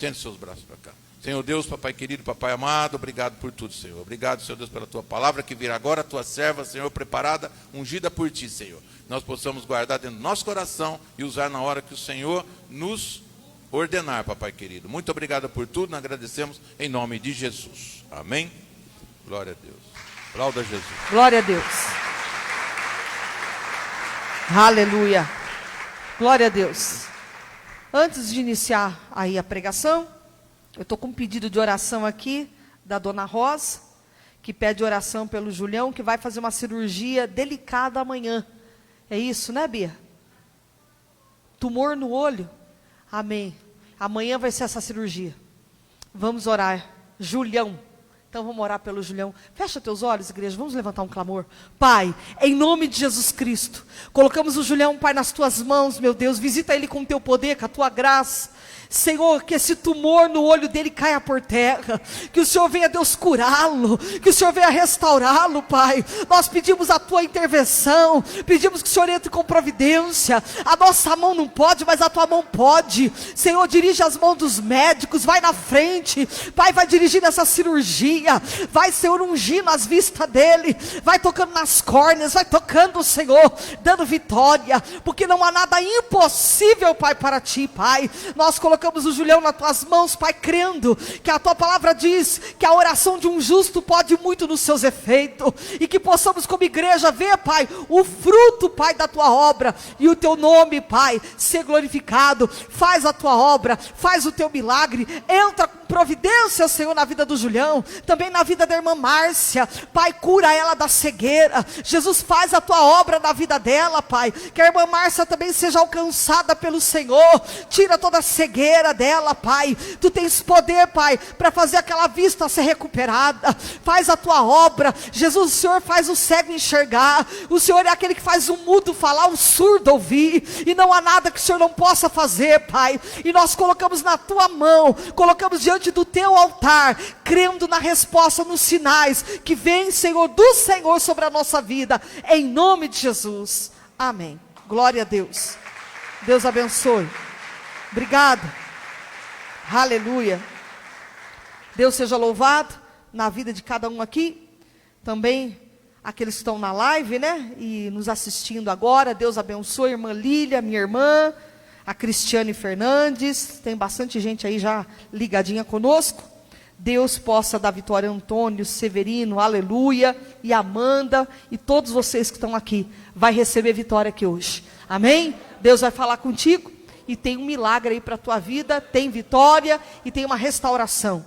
Estende seus braços para cá. Senhor Deus, papai querido, papai amado, obrigado por tudo, Senhor. Obrigado, Senhor Deus, pela tua palavra que virá agora, a tua serva, Senhor, preparada, ungida por ti, Senhor. Nós possamos guardar dentro do nosso coração e usar na hora que o Senhor nos ordenar, papai querido. Muito obrigado por tudo, nós agradecemos em nome de Jesus. Amém? Glória a Deus. Aplauda Jesus. Glória a Deus. Aleluia. Glória a Deus. Antes de iniciar aí a pregação, eu estou com um pedido de oração aqui da dona Rosa, que pede oração pelo Julião, que vai fazer uma cirurgia delicada amanhã. É isso, né, Bia? Tumor no olho? Amém. Amanhã vai ser essa cirurgia. Vamos orar. Julião. Então vamos orar pelo Julião. Fecha teus olhos, igreja, vamos levantar um clamor. Pai, em nome de Jesus Cristo, colocamos o Julião, Pai, nas tuas mãos, meu Deus. Visita ele com o teu poder, com a tua graça. Senhor, que esse tumor no olho dele caia por terra, que o Senhor venha, Deus, curá-lo, que o Senhor venha restaurá-lo, Pai. Nós pedimos a tua intervenção, pedimos que o Senhor entre com providência. A nossa mão não pode, mas a tua mão pode. Senhor, dirige as mãos dos médicos, vai na frente, Pai, vai dirigindo essa cirurgia, vai, Senhor, ungindo as vistas dele, vai tocando nas córneas, vai tocando, Senhor, dando vitória, porque não há nada impossível, Pai, para ti, Pai. Nós colocamos o Julião nas tuas mãos, Pai, crendo que a tua palavra diz que a oração de um justo pode muito nos seus efeitos, e que possamos como igreja ver, Pai, o fruto, Pai, da tua obra, e o teu nome, Pai, ser glorificado. Faz a tua obra, faz o teu milagre, entra com providência, Senhor, na vida do Julião, também na vida da irmã Márcia, Pai, cura ela da cegueira. Jesus, faz a tua obra na vida dela, Pai, que a irmã Márcia também seja alcançada pelo Senhor. Tira toda a cegueira dela, Pai. Tu tens poder, Pai, para fazer aquela vista ser recuperada. Faz a tua obra, Jesus. O Senhor faz o cego enxergar, o Senhor é aquele que faz o mudo falar, o surdo ouvir, e não há nada que o Senhor não possa fazer, Pai. E nós colocamos na tua mão, colocamos diante do teu altar, crendo na resposta, nos sinais que vem, Senhor, do Senhor sobre a nossa vida, em nome de Jesus, amém. Glória a Deus. Deus abençoe. Obrigado. Aleluia. Deus seja louvado na vida de cada um aqui, também aqueles que estão na live, né, e nos assistindo agora. Deus abençoe a irmã Lília, minha irmã, a Cristiane Fernandes, tem bastante gente aí já ligadinha conosco. Deus possa dar vitória a Antônio, Severino, aleluia, e Amanda, e todos vocês que estão aqui, vai receber vitória aqui hoje, amém? Deus vai falar contigo, e tem um milagre aí para a tua vida, tem vitória, e tem uma restauração.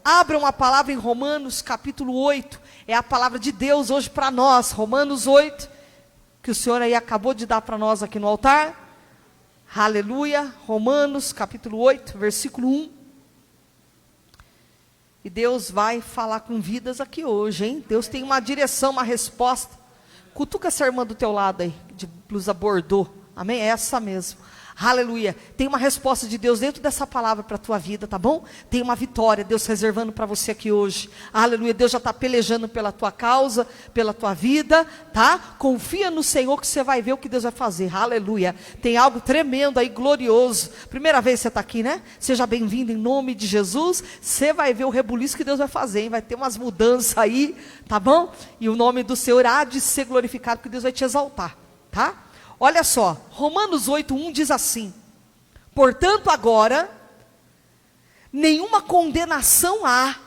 Abram a palavra em Romanos capítulo 8, é a palavra de Deus hoje para nós, Romanos 8, que o Senhor aí acabou de dar para nós aqui no altar. Aleluia, Romanos capítulo 8, versículo 1. E Deus vai falar com vidas aqui hoje, hein? Deus tem uma direção, uma resposta. Cutuca essa irmã do teu lado aí, de blusa bordô, amém? É essa mesmo. Aleluia, tem uma resposta de Deus dentro dessa palavra para a tua vida, tá bom? Tem uma vitória, Deus reservando para você aqui hoje. Aleluia, Deus já está pelejando pela tua causa, pela tua vida, tá? Confia no Senhor que você vai ver o que Deus vai fazer. Aleluia, tem algo tremendo aí, glorioso. Primeira vez que você está aqui, né? Seja bem-vindo em nome de Jesus. Você vai ver o rebuliço que Deus vai fazer, hein? Vai ter umas mudanças aí, tá bom? E o nome do Senhor há de ser glorificado, porque Deus vai te exaltar, tá? Olha só, Romanos 8:1 diz assim: portanto agora, nenhuma condenação há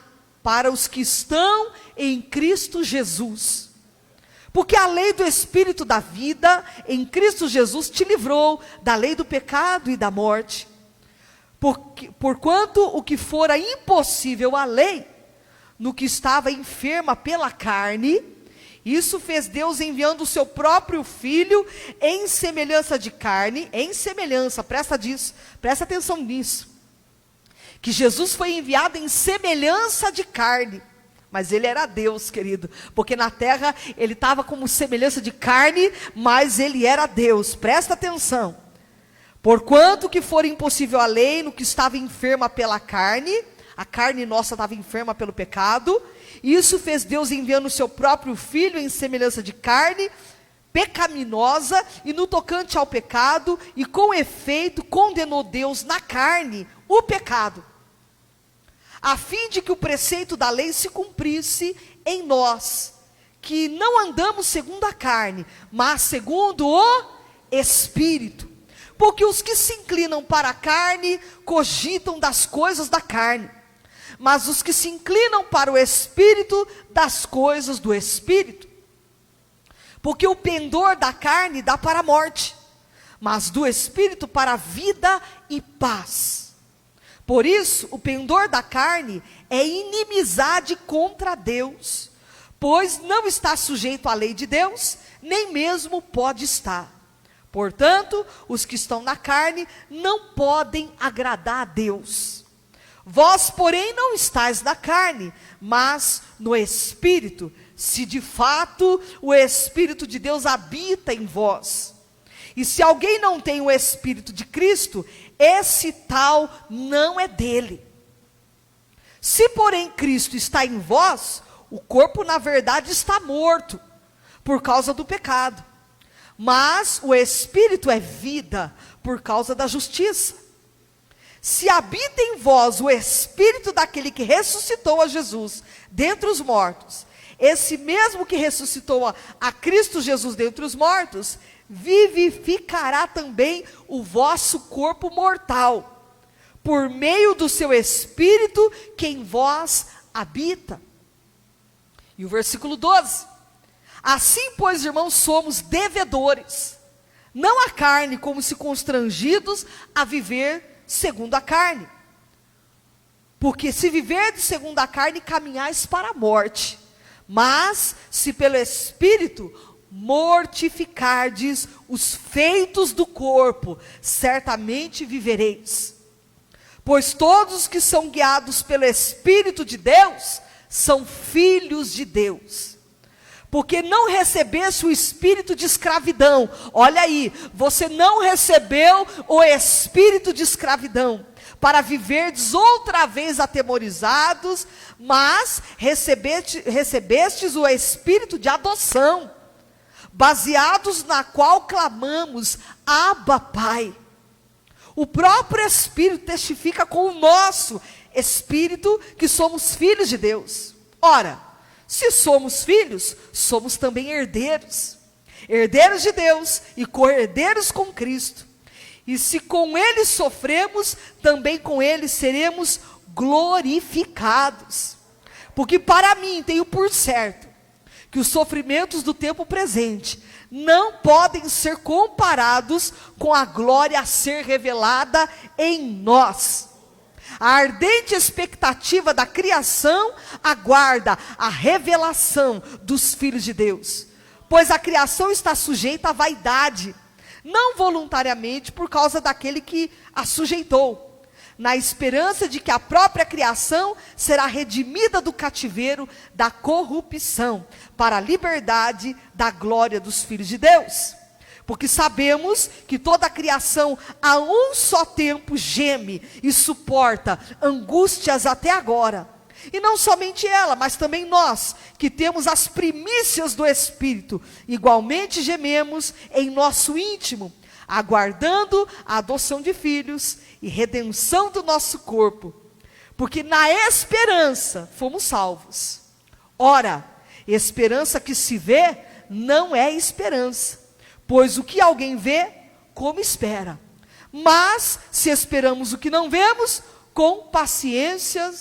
para os que estão em Cristo Jesus, porque a lei do Espírito da vida em Cristo Jesus te livrou da lei do pecado e da morte. Porquanto o que fora impossível à lei, no que estava enferma pela carne, isso fez Deus enviando o seu próprio Filho em semelhança de carne, presta atenção nisso, que Jesus foi enviado em semelhança de carne, mas ele era Deus, querido, porque na terra ele estava como semelhança de carne, mas ele era Deus. Presta atenção, porquanto que for impossível a lei, no que estava enferma pela carne, a carne nossa estava enferma pelo pecado, isso fez Deus enviando o seu próprio Filho em semelhança de carne, pecaminosa, e no tocante ao pecado, e com efeito condenou Deus na carne o pecado, a fim de que o preceito da lei se cumprisse em nós, que não andamos segundo a carne, mas segundo o Espírito. Porque os que se inclinam para a carne, cogitam das coisas da carne, mas os que se inclinam para o Espírito, das coisas do Espírito. Porque o pendor da carne dá para a morte, mas do Espírito para a vida e paz. Por isso, o pendor da carne é inimizade contra Deus, pois não está sujeito à lei de Deus, nem mesmo pode estar. Portanto, os que estão na carne não podem agradar a Deus. Vós, porém, não estáis na carne, mas no Espírito, se de fato o Espírito de Deus habita em vós. E se alguém não tem o Espírito de Cristo, esse tal não é dele. Se, porém, Cristo está em vós, o corpo, na verdade, está morto, por causa do pecado. Mas o Espírito é vida, por causa da justiça. Se habita em vós o Espírito daquele que ressuscitou a Jesus dentre os mortos, esse mesmo que ressuscitou a Cristo Jesus dentre os mortos, vivificará também o vosso corpo mortal, por meio do seu Espírito que em vós habita. E o versículo 12. Assim, pois, irmãos, somos devedores, não à carne, como se constrangidos a viver segundo a carne. Porque se viverdes segundo a carne, caminhais para a morte. Mas, se pelo Espírito mortificardes os feitos do corpo, certamente vivereis. Pois todos os que são guiados pelo Espírito de Deus, são filhos de Deus. Porque não recebeste o espírito de escravidão. Olha aí, você não recebeu o espírito de escravidão, para viverdes outra vez atemorizados, mas recebestes o espírito de adoção, baseados na qual clamamos, Abba, Pai. O próprio Espírito testifica com o nosso Espírito que somos filhos de Deus. Ora, se somos filhos, somos também herdeiros, herdeiros de Deus e co-herdeiros com Cristo. E se com Ele sofremos, também com Ele seremos glorificados. Porque para mim tenho por certo que os sofrimentos do tempo presente não podem ser comparados com a glória a ser revelada em nós. A ardente expectativa da criação aguarda a revelação dos filhos de Deus, pois a criação está sujeita à vaidade, não voluntariamente por causa daquele que a sujeitou, na esperança de que a própria criação será redimida do cativeiro da corrupção, para a liberdade da glória dos filhos de Deus. Porque sabemos que toda a criação a um só tempo geme e suporta angústias até agora. E não somente ela, mas também nós, que temos as primícias do Espírito, igualmente gememos em nosso íntimo, aguardando a adoção de filhos e redenção do nosso corpo. Porque na esperança fomos salvos. Ora, esperança que se vê não é esperança. Pois o que alguém vê, como espera. Mas, se esperamos o que não vemos, com paciência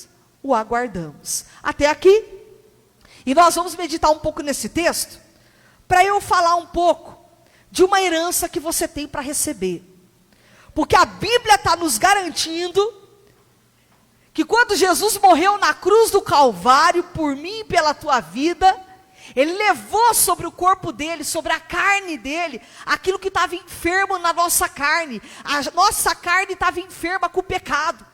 o aguardamos. Até aqui. E nós vamos meditar um pouco nesse texto, para eu falar um pouco de uma herança que você tem para receber. Porque a Bíblia está nos garantindo que quando Jesus morreu na cruz do Calvário, por mim e pela tua vida, Ele levou sobre o corpo dele, sobre a carne dele, aquilo que estava enfermo na nossa carne. A nossa carne estava enferma com o pecado.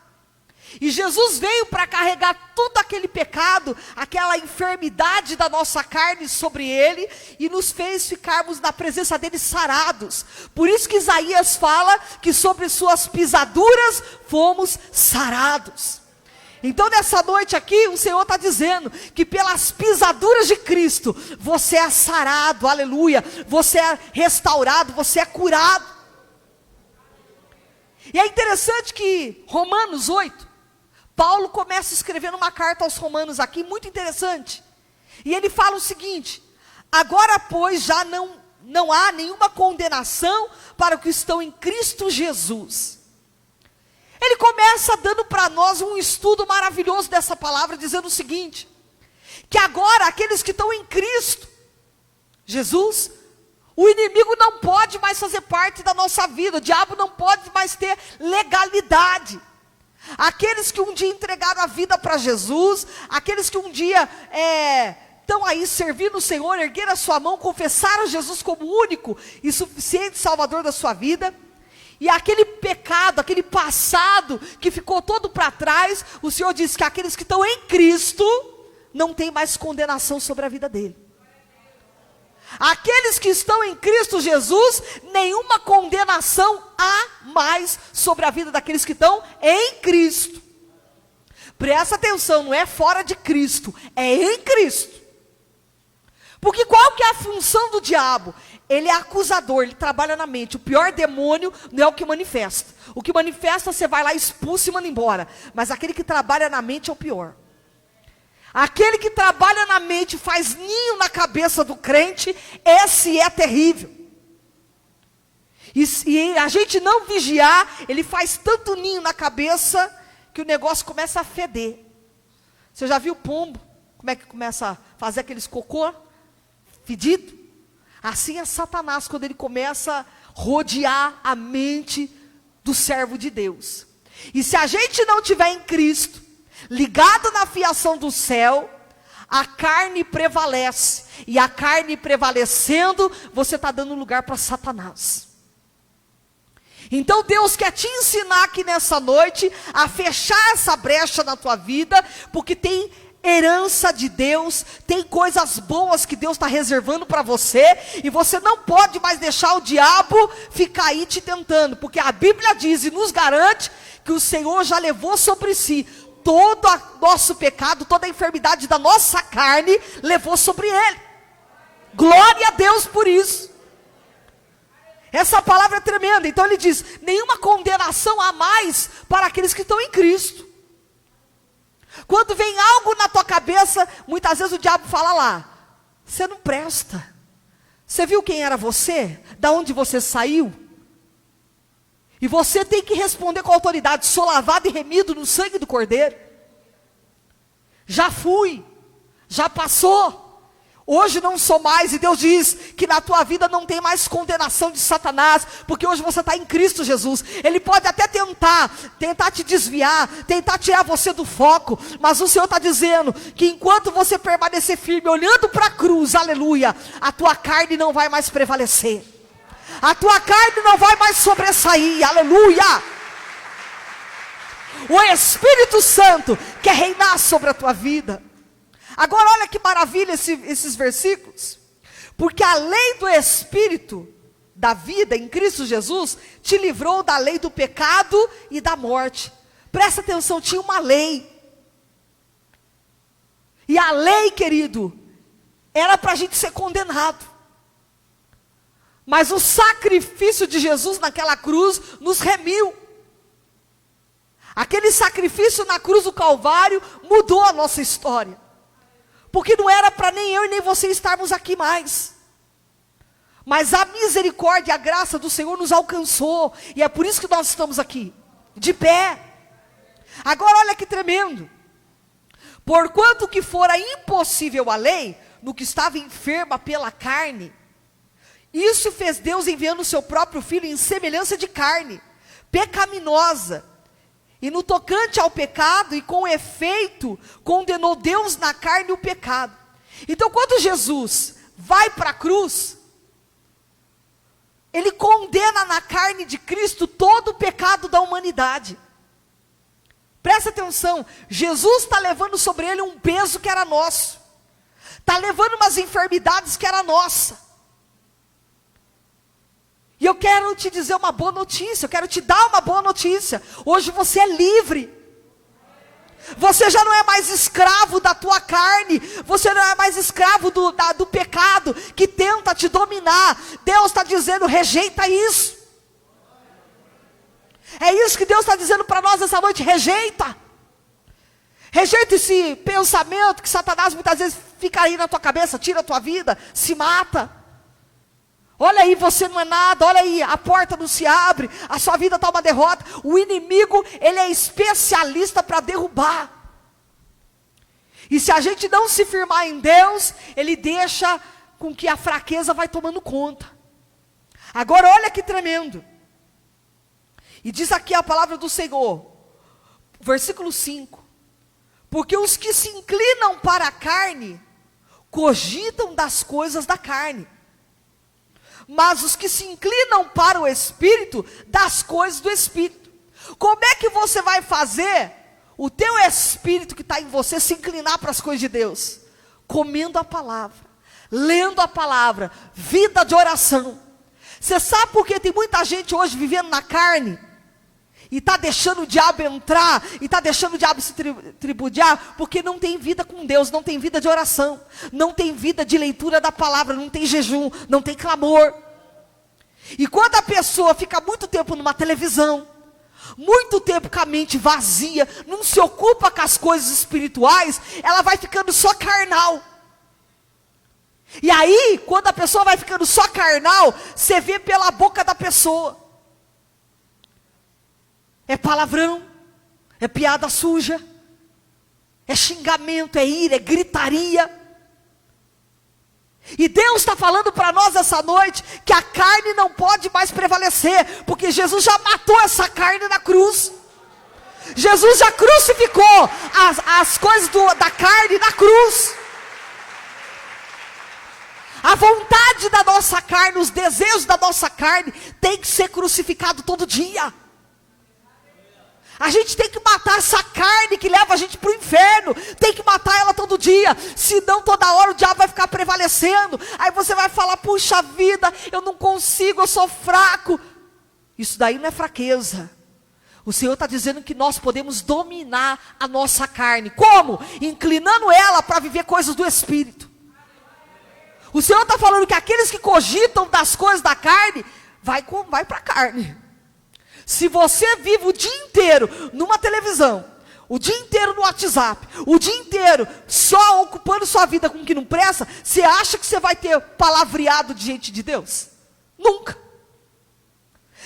E Jesus veio para carregar todo aquele pecado, aquela enfermidade da nossa carne sobre ele, e nos fez ficarmos na presença dele sarados. Por isso que Isaías fala que sobre suas pisaduras fomos sarados. Então nessa noite aqui, o Senhor está dizendo que pelas pisaduras de Cristo, você é sarado, aleluia, você é restaurado, você é curado. E é interessante que Romanos 8, Paulo começa escrevendo uma carta aos Romanos aqui, muito interessante. E ele fala o seguinte: agora, pois, já não há nenhuma condenação para os que estão em Cristo Jesus. Ele começa dando para nós um estudo maravilhoso dessa palavra, dizendo o seguinte: que agora aqueles que estão em Cristo Jesus, o inimigo não pode mais fazer parte da nossa vida, o diabo não pode mais ter legalidade. Aqueles que um dia entregaram a vida para Jesus, aqueles que um dia estão aí servindo o Senhor, ergueram a sua mão, confessaram Jesus como único e suficiente Salvador da sua vida, e aquele pecado, aquele passado que ficou todo para trás, o Senhor diz que aqueles que estão em Cristo não tem mais condenação sobre a vida dele. Aqueles que estão em Cristo Jesus, nenhuma condenação há mais sobre a vida daqueles que estão em Cristo. Presta atenção, não é fora de Cristo, é em Cristo. Porque qual que é a função do diabo? Ele é acusador, ele trabalha na mente. O pior demônio não é o que manifesta. O que manifesta você vai lá, expulsa e manda embora. Mas aquele que trabalha na mente é o pior. Aquele que trabalha na mente, faz ninho na cabeça do crente, esse é terrível. E a gente não vigiar, ele faz tanto ninho na cabeça, que o negócio começa a feder. Você já viu o pombo? Como é que começa a fazer aqueles cocô fedido? Assim é Satanás, quando ele começa a rodear a mente do servo de Deus. E se a gente não tiver em Cristo, ligado na fiação do céu, a carne prevalece. E a carne prevalecendo, você está dando lugar para Satanás. Então Deus quer te ensinar aqui nessa noite a fechar essa brecha na tua vida, porque tem herança de Deus, tem coisas boas que Deus está reservando para você, e você não pode mais deixar o diabo ficar aí te tentando, porque a Bíblia diz e nos garante que o Senhor já levou sobre si todo o nosso pecado, toda a enfermidade da nossa carne, levou sobre ele. Glória a Deus por isso. Essa palavra é tremenda. Então ele diz: nenhuma condenação há mais para aqueles que estão em Cristo. Quando vem algo na tua cabeça, muitas vezes o diabo fala lá: você não presta. Você viu quem era você? Da onde você saiu? E você tem que responder com autoridade: sou lavado e remido no sangue do Cordeiro. Já fui, já passou, hoje não sou mais. E Deus diz que na tua vida não tem mais condenação de Satanás, porque hoje você está em Cristo Jesus. Ele pode até tentar te desviar, tentar tirar você do foco, mas o Senhor está dizendo que enquanto você permanecer firme, olhando para a cruz, aleluia, a tua carne não vai mais prevalecer. A tua carne não vai mais sobressair, aleluia. O Espírito Santo quer reinar sobre a tua vida. Agora olha que maravilha esses versículos. Porque a lei do Espírito da vida em Cristo Jesus te livrou da lei do pecado e da morte. Presta atenção, tinha uma lei. E a lei, querido, era para a gente ser condenado. Mas o sacrifício de Jesus naquela cruz nos remiu. Aquele sacrifício na cruz do Calvário mudou a nossa história. Porque não era para nem eu e nem você estarmos aqui mais. Mas a misericórdia e a graça do Senhor nos alcançou. E é por isso que nós estamos aqui, de pé. Agora olha que tremendo. Porquanto que fora impossível a lei, no que estava enferma pela carne, isso fez Deus enviando o seu próprio Filho em semelhança de carne, pecaminosa. E no tocante ao pecado, e com efeito, condenou Deus na carne o pecado. Então quando Jesus vai para a cruz, Ele condena na carne de Cristo todo o pecado da humanidade. Presta atenção, Jesus está levando sobre Ele um peso que era nosso. Está levando umas enfermidades que era nossa. E eu quero te dizer uma boa notícia, eu quero te dar uma boa notícia. Hoje você é livre. Você já não é mais escravo da tua carne. Você não é mais escravo do pecado que tenta te dominar. Deus está dizendo: rejeita isso. É isso que Deus está dizendo para nós essa noite: rejeita. Rejeita esse pensamento que Satanás muitas vezes fica aí na tua cabeça, tira a tua vida, se mata. Olha aí, você não é nada, olha aí, a porta não se abre, a sua vida está uma derrota. O inimigo, ele é especialista para derrubar. E se a gente não se firmar em Deus, ele deixa com que a fraqueza vai tomando conta. Agora olha que tremendo. E diz aqui a palavra do Senhor, versículo 5. Porque os que se inclinam para a carne, cogitam das coisas da carne. Mas os que se inclinam para o Espírito, das coisas do Espírito. Como é que você vai fazer o teu Espírito que está em você se inclinar para as coisas de Deus? Comendo a palavra, lendo a palavra, vida de oração. Você sabe por que tem muita gente hoje vivendo na carne? E está deixando o diabo entrar, e está deixando o diabo se tripudiar, porque não tem vida com Deus, não tem vida de oração, não tem vida de leitura da palavra, não tem jejum, não tem clamor. E quando a pessoa fica muito tempo numa televisão, muito tempo com a mente vazia, não se ocupa com as coisas espirituais, ela vai ficando só carnal. E aí, quando a pessoa vai ficando só carnal, você vê pela boca da pessoa. É palavrão, é piada suja, é xingamento, é ira, é gritaria. E Deus está falando para nós essa noite que a carne não pode mais prevalecer, porque Jesus já matou essa carne na cruz. Jesus já crucificou as coisas da carne na cruz. A vontade da nossa carne, os desejos da nossa carne tem que ser crucificado todo dia. A gente tem que matar essa carne que leva a gente para o inferno. Tem que matar ela todo dia. Senão toda hora o diabo vai ficar prevalecendo. Aí você vai falar, puxa vida, eu não consigo, eu sou fraco. Isso daí não é fraqueza. O Senhor está dizendo que nós podemos dominar a nossa carne. Como? Inclinando ela para viver coisas do Espírito. O Senhor está falando que aqueles que cogitam das coisas da carne, vai para a carne. Se você vive o dia inteiro numa televisão, o dia inteiro no WhatsApp, o dia inteiro só ocupando sua vida com o que não presta, você acha que você vai ter palavreado diante de Deus? Nunca.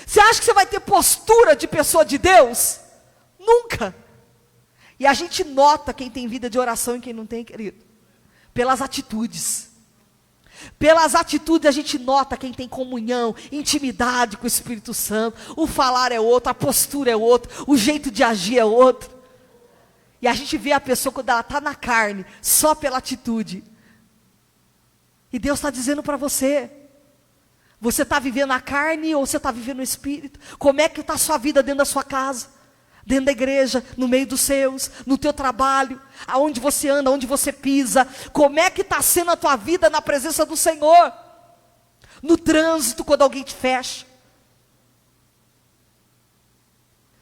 Você acha que você vai ter postura de pessoa de Deus? Nunca. E a gente nota quem tem vida de oração e quem não tem, querido, pelas atitudes. Pelas atitudes a gente nota quem tem comunhão, intimidade com o Espírito Santo. O falar é outro, a postura é outro, o jeito de agir é outro. E a gente vê a pessoa quando ela está na carne, só pela atitude. E Deus está dizendo para você, você está vivendo a carne ou você está vivendo o Espírito? Como é que está a sua vida dentro da sua casa? Dentro da igreja, no meio dos seus, no teu trabalho, aonde você anda, aonde você pisa. Como é que está sendo a tua vida na presença do Senhor? No trânsito, quando alguém te fecha.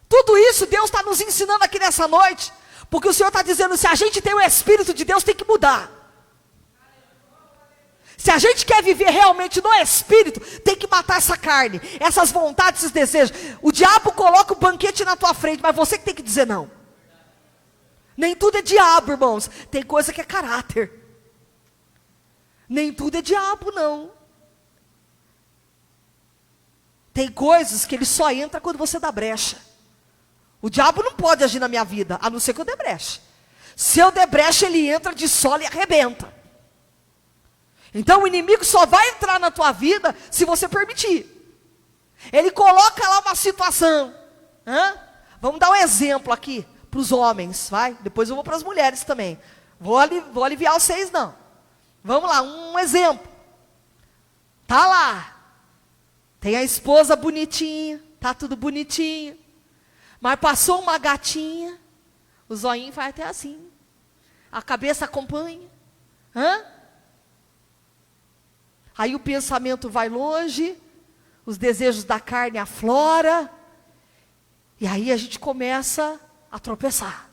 Tudo isso Deus está nos ensinando aqui nessa noite. Porque o Senhor está dizendo, se a gente tem o Espírito de Deus, tem que mudar. Se a gente quer viver realmente no Espírito, tem que matar essa carne, essas vontades, esses desejos. O diabo coloca o banquete na tua frente, mas você que tem que dizer não. Nem tudo é diabo, irmãos. Tem coisa que é caráter. Nem tudo é diabo, não. Tem coisas que ele só entra quando você dá brecha. O diabo não pode agir na minha vida, a não ser que eu dê brecha. Se eu der brecha, ele entra de sola e arrebenta. Então o inimigo só vai entrar na tua vida se você permitir. Ele coloca lá uma situação. Vamos dar um exemplo aqui para os homens, vai? Depois eu vou para as mulheres também. Vou aliviar vocês não. Vamos lá, um exemplo. Tá lá. Tem a esposa bonitinha, tá tudo bonitinho. Mas passou uma gatinha, o zoinho vai até assim. A cabeça acompanha. Aí o pensamento vai longe, os desejos da carne afloram, e aí a gente começa a tropeçar.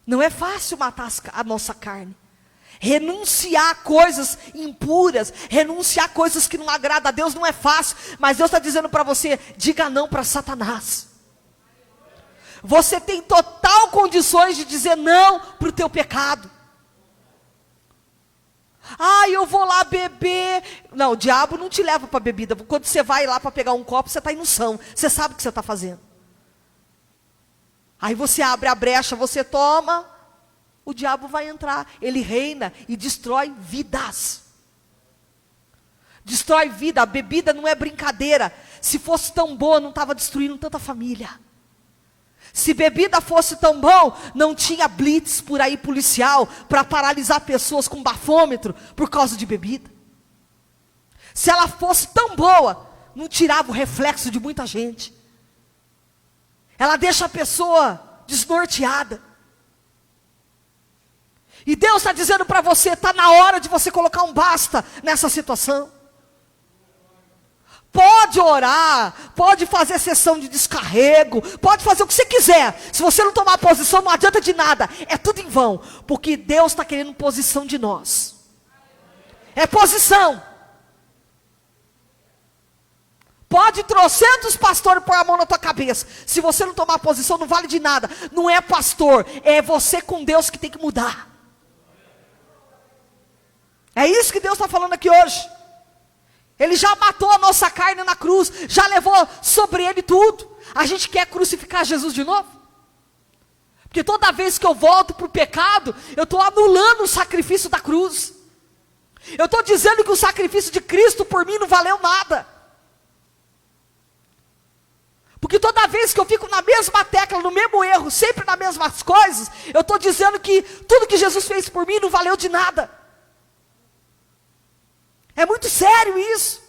Não é fácil matar a nossa carne. Renunciar a coisas impuras, renunciar a coisas que não agradam a Deus não é fácil. Mas Deus está dizendo para você, diga não para Satanás. Você tem total condições de dizer não para o teu pecado. Eu vou lá beber. Não, o diabo não te leva para bebida. Quando você vai lá para pegar um copo, você está em unção. Você sabe o que você está fazendo. Aí você abre a brecha, você toma. O diabo vai entrar. Ele reina e destrói vidas. Destrói vida. A bebida não é brincadeira. Se fosse tão boa, não estava destruindo tanta família. Se bebida fosse tão bom, não tinha blitz por aí policial para paralisar pessoas com bafômetro por causa de bebida. Se ela fosse tão boa, não tirava o reflexo de muita gente. Ela deixa a pessoa desnorteada. E Deus está dizendo para você, está na hora de você colocar um basta nessa situação. Pode orar, pode fazer sessão de descarrego, pode fazer o que você quiser. Se você não tomar posição, não adianta de nada. É tudo em vão, porque Deus está querendo posição de nós. É posição. Pode trocentos pastores pôr a mão na tua cabeça. Se você não tomar posição, não vale de nada. Não é pastor, é você com Deus que tem que mudar. É isso que Deus está falando aqui hoje. Ele já matou a nossa carne na cruz, já levou sobre ele tudo. A gente quer crucificar Jesus de novo? Porque toda vez que eu volto para o pecado, eu estou anulando o sacrifício da cruz. Eu estou dizendo que o sacrifício de Cristo por mim não valeu nada. Porque toda vez que eu fico na mesma tecla, no mesmo erro, sempre nas mesmas coisas, eu estou dizendo que tudo que Jesus fez por mim não valeu de nada. É muito sério isso.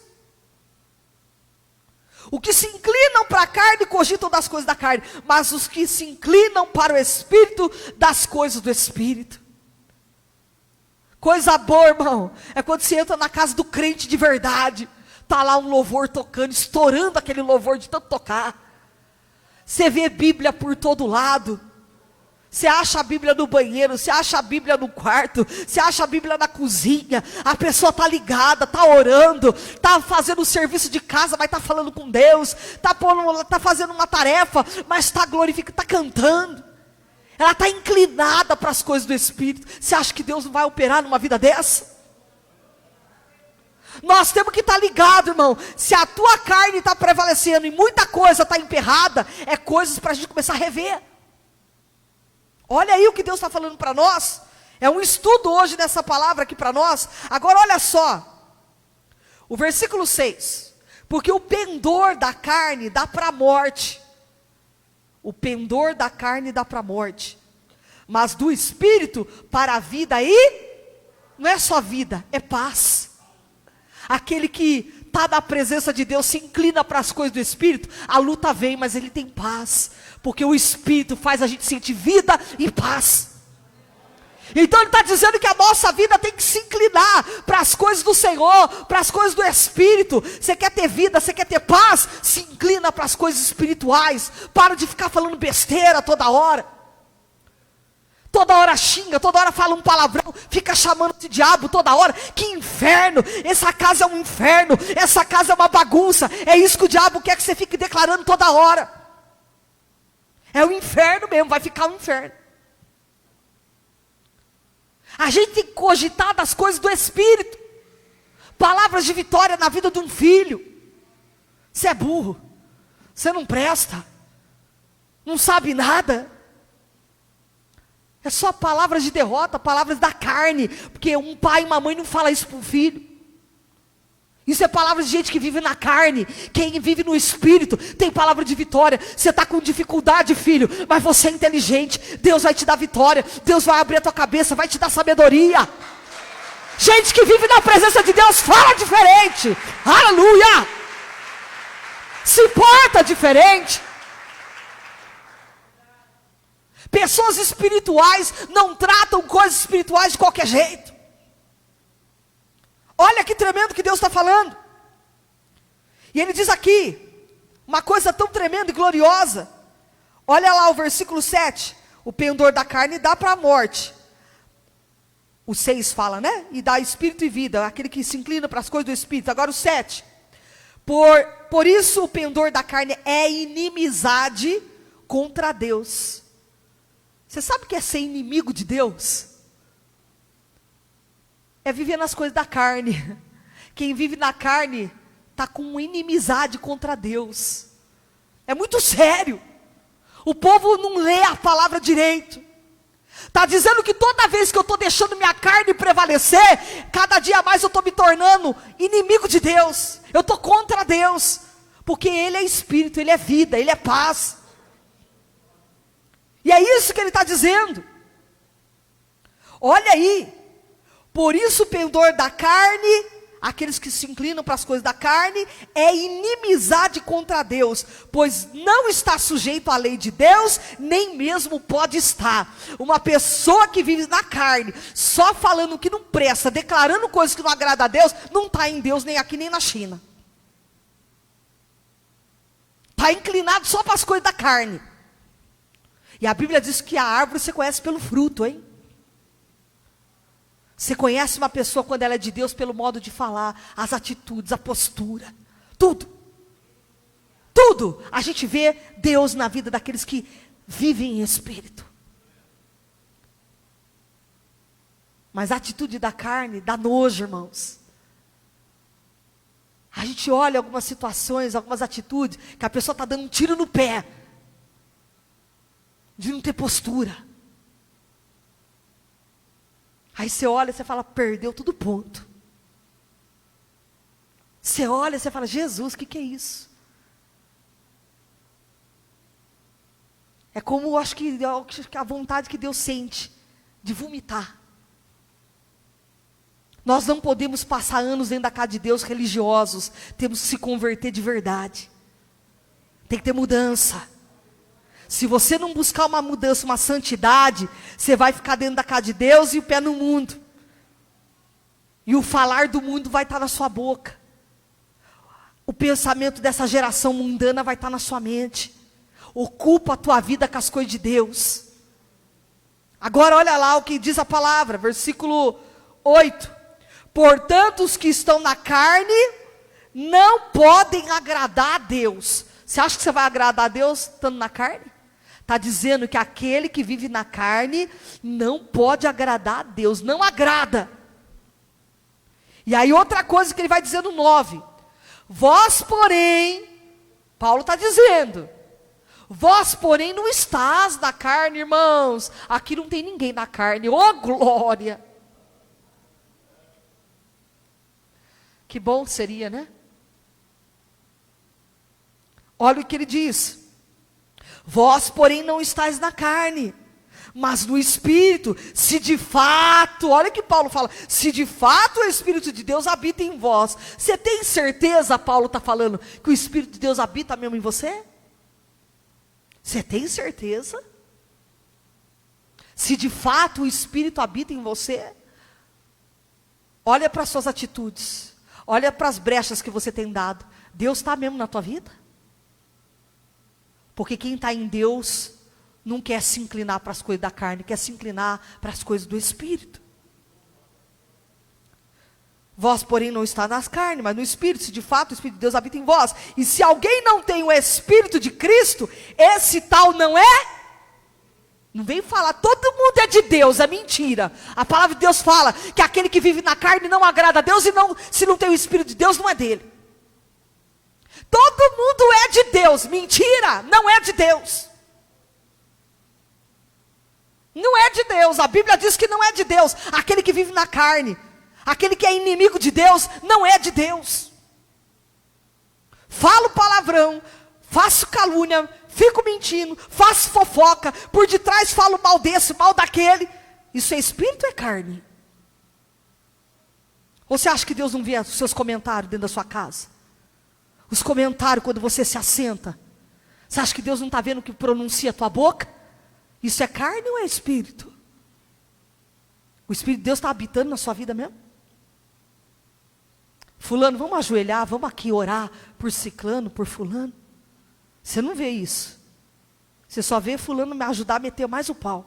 Os que se inclinam para a carne cogitam das coisas da carne, mas os que se inclinam para o Espírito, das coisas do Espírito. Coisa boa, irmão, é quando você entra na casa do crente de verdade, está lá um louvor tocando, estourando aquele louvor de tanto tocar. Você vê Bíblia por todo lado. Você acha a Bíblia no banheiro, você acha a Bíblia no quarto, você acha a Bíblia na cozinha, a pessoa está ligada, está orando, está fazendo o serviço de casa, mas está falando com Deus, está fazendo uma tarefa, mas está glorificando, está cantando. Ela está inclinada para as coisas do Espírito. Você acha que Deus não vai operar numa vida dessa? Nós temos que estar ligados, irmão. Se a tua carne está prevalecendo e muita coisa está emperrada, é coisas para a gente começar a rever. Olha aí o que Deus está falando para nós. É um estudo hoje nessa palavra aqui para nós. Agora olha só. O versículo 6. Porque o pendor da carne dá para a morte. O pendor da carne dá para a morte. Mas do Espírito para a vida não é só vida, é paz. Aquele que está na presença de Deus, se inclina para as coisas do Espírito, a luta vem, mas ele tem paz. Porque o Espírito faz a gente sentir vida e paz. Então ele está dizendo que a nossa vida tem que se inclinar para as coisas do Senhor, para as coisas do Espírito. Você quer ter vida, você quer ter paz? Se inclina para as coisas espirituais. Para de ficar falando besteira toda hora. Toda hora xinga, toda hora fala um palavrão, fica chamando de diabo toda hora. Que inferno, essa casa é um inferno, essa casa é uma bagunça. É isso que o diabo quer que você fique declarando toda hora. É o inferno mesmo, vai ficar um inferno. A gente tem que cogitar das coisas do Espírito. Palavras de vitória na vida de um filho. Você é burro, você não presta, não sabe nada. É só palavras de derrota, palavras da carne. Porque um pai e uma mãe não falam isso para um filho. Isso é palavra de gente que vive na carne. Quem vive no Espírito tem palavra de vitória. Você está com dificuldade, filho, mas você é inteligente. Deus vai te dar vitória. Deus vai abrir a tua cabeça, vai te dar sabedoria. Gente que vive na presença de Deus fala diferente. Aleluia! Se porta diferente. Pessoas espirituais não tratam coisas espirituais de qualquer jeito. Olha que tremendo que Deus está falando. E ele diz aqui, uma coisa tão tremenda e gloriosa. Olha lá o versículo 7. O pendor da carne dá para a morte. O 6 fala, né? E dá espírito e vida, aquele que se inclina para as coisas do Espírito. Agora o 7. Por isso o pendor da carne é inimizade contra Deus. Você sabe o que é ser inimigo de Deus? É viver nas coisas da carne. Quem vive na carne está com inimizade contra Deus. É muito sério. O povo não lê a palavra direito. Está dizendo que toda vez que eu estou deixando minha carne prevalecer, cada dia mais eu estou me tornando inimigo de Deus. Eu estou contra Deus. Porque Ele é Espírito, Ele é vida, Ele é paz. E é isso que Ele está dizendo. Olha aí. Por isso o pendor da carne, aqueles que se inclinam para as coisas da carne, é inimizade contra Deus, pois não está sujeito à lei de Deus, nem mesmo pode estar. Uma pessoa que vive na carne, só falando que não presta, declarando coisas que não agradam a Deus, não está em Deus nem aqui nem na China. Está inclinado só para as coisas da carne. E a Bíblia diz que a árvore você conhece pelo fruto, hein? Você conhece uma pessoa quando ela é de Deus pelo modo de falar, as atitudes, a postura, tudo. Tudo. A gente vê Deus na vida daqueles que vivem em espírito. Mas a atitude da carne dá nojo, irmãos. A gente olha algumas situações, algumas atitudes, que a pessoa está dando um tiro no pé, de não ter postura. Aí você olha e você fala, perdeu tudo ponto. Você olha e você fala, Jesus, o que é isso? É como, acho que a vontade que Deus sente, de vomitar. Nós não podemos passar anos dentro da casa de Deus religiosos, temos que se converter de verdade. Tem que ter mudança. Se você não buscar uma mudança, uma santidade, você vai ficar dentro da casa de Deus e o pé no mundo. E o falar do mundo vai estar na sua boca. O pensamento dessa geração mundana vai estar na sua mente. Ocupa a tua vida com as coisas de Deus. Agora olha lá o que diz a palavra, versículo 8. Portanto, os que estão na carne não podem agradar a Deus. Você acha que você vai agradar a Deus estando na carne? Está dizendo que aquele que vive na carne não pode agradar a Deus, não agrada. E aí outra coisa que ele vai dizer no 9. Vós, porém, Paulo está dizendo, vós, porém, não estás na carne, irmãos. Aqui não tem ninguém na carne, ô glória. Que bom seria, né? Olha o que ele diz. Vós, porém, não estáis na carne, mas no Espírito, se de fato, olha o que Paulo fala, se de fato o Espírito de Deus habita em vós. Você tem certeza, Paulo está falando, que o Espírito de Deus habita mesmo em você? Você tem certeza? Se de fato o Espírito habita em você, olha para as suas atitudes, olha para as brechas que você tem dado. Deus está mesmo na tua vida? Porque quem está em Deus não quer se inclinar para as coisas da carne, quer se inclinar para as coisas do Espírito. Vós, porém, não está nas carnes, mas no Espírito, se de fato o Espírito de Deus habita em vós. E se alguém não tem o Espírito de Cristo, esse tal não é? Não vem falar, todo mundo é de Deus, é mentira. A palavra de Deus fala que aquele que vive na carne não agrada a Deus, e não, se não tem o Espírito de Deus, não é dele. Todo mundo é de Deus, mentira, não é de Deus. Não é de Deus, a Bíblia diz que não é de Deus. Aquele que vive na carne, aquele que é inimigo de Deus, não é de Deus. Falo palavrão, faço calúnia, fico mentindo, faço fofoca, por detrás falo mal desse, mal daquele. Isso é espírito ou é carne? Ou você acha que Deus não vê os seus comentários dentro da sua casa? Os comentários quando você se assenta? Você acha que Deus não está vendo o que pronuncia a tua boca? Isso é carne ou é espírito? O Espírito de Deus está habitando na sua vida mesmo? Fulano, vamos ajoelhar, vamos aqui orar por ciclano, por fulano. Você não vê isso. Você só vê fulano me ajudar a meter mais o pau.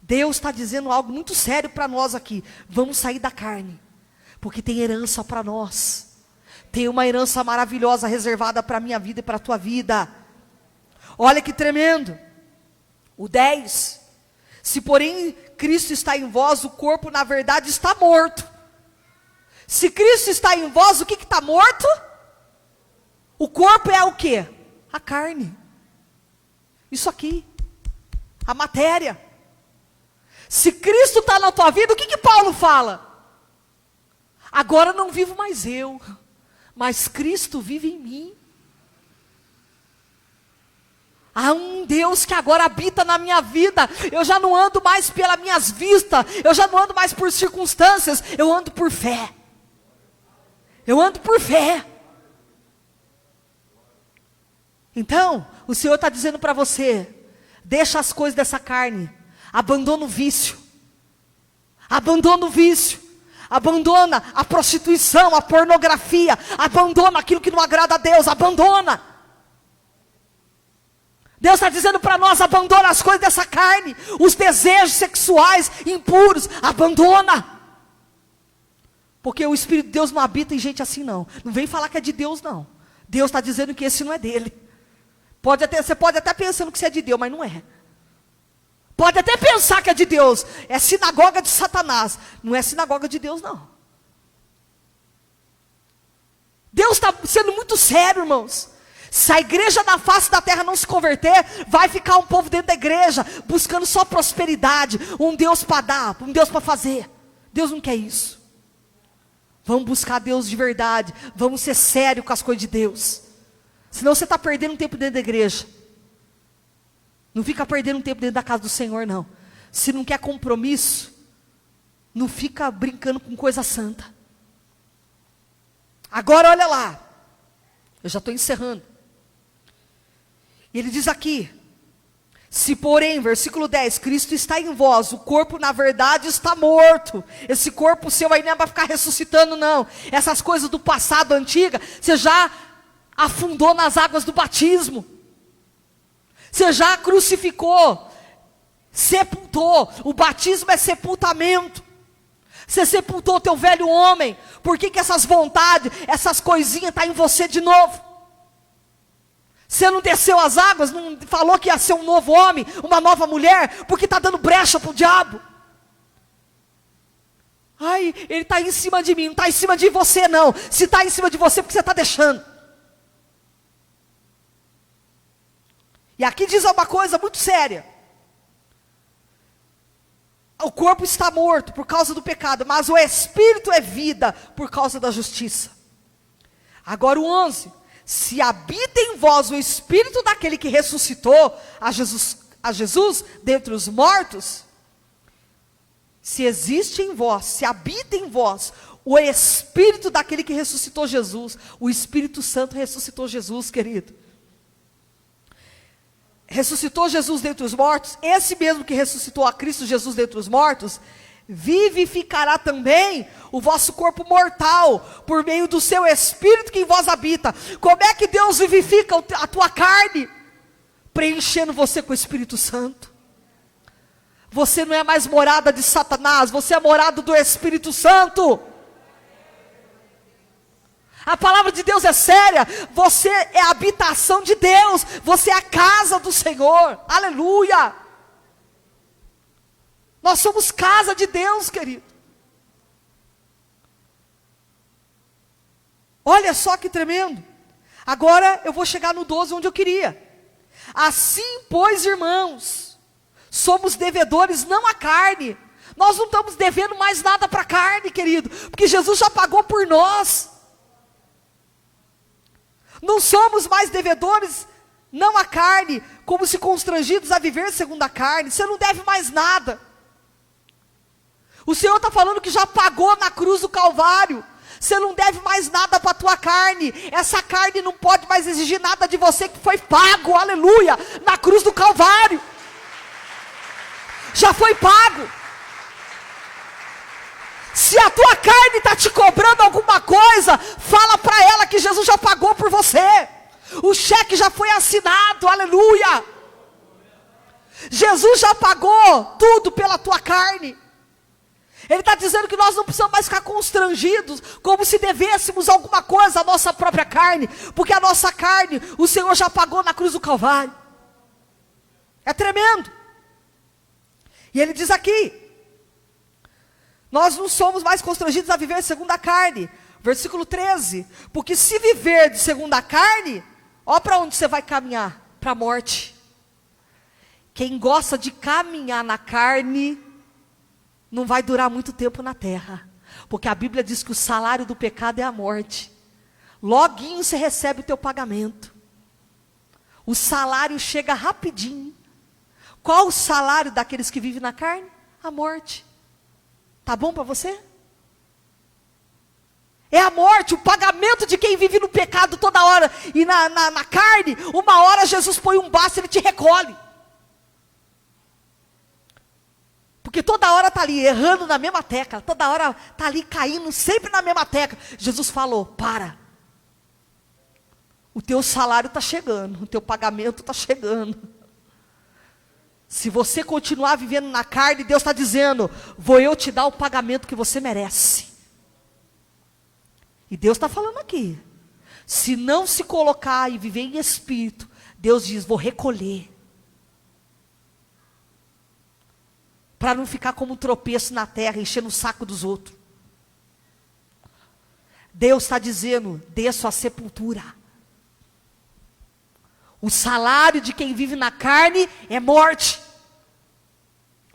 Deus está dizendo algo muito sério para nós aqui. Vamos sair da carne, porque tem herança para nós. Tem uma herança maravilhosa reservada para a minha vida e para a tua vida. Olha que tremendo. O 10. Se porém Cristo está em vós, o corpo na verdade está morto. Se Cristo está em vós, o que está morto? O corpo é o quê? A carne. Isso aqui. A matéria. Se Cristo está na tua vida, o que Paulo fala? Agora não vivo mais eu, mas Cristo vive em mim. Há um Deus que agora habita na minha vida. Eu já não ando mais pelas minhas vistas. Eu já não ando mais por circunstâncias. Eu ando por fé. Eu ando por fé. Então, o Senhor está dizendo para você: deixa as coisas dessa carne. Abandona o vício. Abandona o vício. Abandona a prostituição, a pornografia. Abandona aquilo que não agrada a Deus. Abandona. Deus está dizendo para nós: abandona as coisas dessa carne, os desejos sexuais impuros, abandona. Porque o Espírito de Deus não habita em gente assim não. Não vem falar que é de Deus não. Deus está dizendo que esse não é dele. Você pode até pensando que você é de Deus, mas não é. Pode até pensar que é de Deus. É sinagoga de Satanás. Não é sinagoga de Deus não. Deus está sendo muito sério, irmãos. Se a igreja na face da terra não se converter, vai ficar um povo dentro da igreja, buscando só prosperidade, um Deus para dar, um Deus para fazer. Deus não quer isso. Vamos buscar Deus de verdade, vamos ser sérios com as coisas de Deus. Senão você está perdendo um tempo dentro da igreja. Não fica perdendo um tempo dentro da casa do Senhor, não. Se não quer compromisso, não fica brincando com coisa santa. Agora olha lá, eu já estou encerrando. E ele diz aqui: se porém, versículo 10, Cristo está em vós, o corpo na verdade está morto. Esse corpo seu aí não é para ficar ressuscitando não. Essas coisas do passado antiga, você já afundou nas águas do batismo. Você já crucificou, sepultou. O batismo é sepultamento. Você sepultou o teu velho homem. Por que essas vontades, essas coisinhas estão em você de novo? Você não desceu as águas, não falou que ia ser um novo homem, uma nova mulher, porque está dando brecha para o diabo. Ai, ele está em cima de mim, não está em cima de você não. Se está em cima de você, porque você está deixando. E aqui diz uma coisa muito séria. O corpo está morto por causa do pecado, mas o espírito é vida por causa da justiça. Agora o 11. Se habita em vós o espírito daquele que ressuscitou a Jesus dentre os mortos, se existe em vós, se habita em vós o espírito daquele que ressuscitou Jesus, o Espírito Santo ressuscitou Jesus, querido. Ressuscitou Jesus dentre os mortos, esse mesmo que ressuscitou a Cristo Jesus dentre os mortos, vivificará também o vosso corpo mortal, por meio do seu Espírito que em vós habita. Como é que Deus vivifica a tua carne? Preenchendo você com o Espírito Santo. Você não é mais morada de Satanás, você é morada do Espírito Santo. A palavra de Deus é séria. Você é a habitação de Deus, você é a casa do Senhor. Aleluia. Nós somos casa de Deus, querido. Olha só que tremendo. Agora eu vou chegar no 12 onde eu queria. Assim, pois, irmãos, somos devedores não à carne. Nós não estamos devendo mais nada para a carne, querido, porque Jesus já pagou por nós. Não somos mais devedores não à carne, como se constrangidos a viver segundo a carne. Você não deve mais nada. O Senhor está falando que já pagou na cruz do Calvário. Você não deve mais nada para a tua carne. Essa carne não pode mais exigir nada de você, que foi pago, aleluia, na cruz do Calvário. Já foi pago. Se a tua carne está te cobrando alguma coisa, fala para ela que Jesus já pagou por você. O cheque já foi assinado, aleluia. Jesus já pagou tudo pela tua carne. Ele está dizendo que nós não precisamos mais ficar constrangidos, como se devêssemos alguma coisa à nossa própria carne, porque a nossa carne, o Senhor já pagou na cruz do Calvário. É tremendo. E ele diz aqui, nós não somos mais constrangidos a viver segundo a carne. Versículo 13, porque se viver de segundo a carne, ó para onde você vai caminhar? Para a morte. Quem gosta de caminhar na carne, não vai durar muito tempo na terra. Porque a Bíblia diz que o salário do pecado é a morte. Loguinho você recebe o teu pagamento. O salário chega rapidinho. Qual o salário daqueles que vivem na carne? A morte. Tá bom para você? É a morte, o pagamento de quem vive no pecado toda hora. E na carne, uma hora Jesus põe um bastão e ele te recolhe. Porque toda hora está ali errando na mesma tecla. Toda hora está ali caindo sempre na mesma tecla. Jesus falou, para. O teu salário está chegando. O teu pagamento está chegando. Se você continuar vivendo na carne, Deus está dizendo, vou eu te dar o pagamento que você merece. E Deus está falando aqui. Se não se colocar e viver em espírito, Deus diz, vou recolher. Para não ficar como um tropeço na terra, enchendo o saco dos outros. Deus está dizendo, dê sua sepultura. O salário de quem vive na carne é morte.